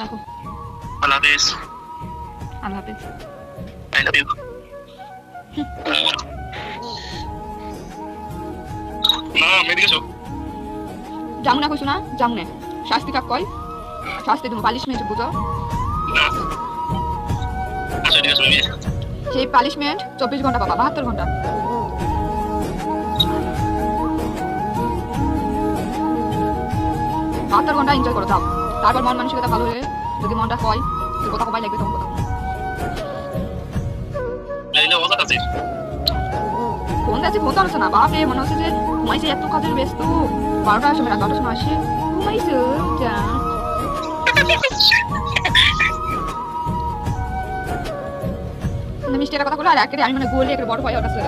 রাখো। আল্লাহ হাফেজ। আল্লাহ হাফেজ। I love you. না মেডিকেল শপ জামু না কইছো না জামু না শাস্তি কাক কয় শাস্তি তুমি পালিশমেন্ট বুঝো না আচ্ছা ঠিক আছে আমি সেই পালিশমেন্ট 24 ঘন্টা পাবা 72 ঘন্টা 72 ঘন্টা এনজয় করো দাও তারপর মন মানসিকতা ভালো হয়ে যদি মনটা কয় যে কথা কবাই লাগবে তখন কথা লাইলা ওয়াজ আছে ফোন যাচ্ছে ফোন ধরছে না বাপরে মনে হচ্ছে যে ঘুমাইছে এত কাজের ব্যস্ত 12টার সময় রাত 12টার সময় আসে ঘুমাইছে যা মিষ্টি একটা কথা বলে আর একেবারে আমি মানে গোলে একটা বড় ভয় ওর কাছে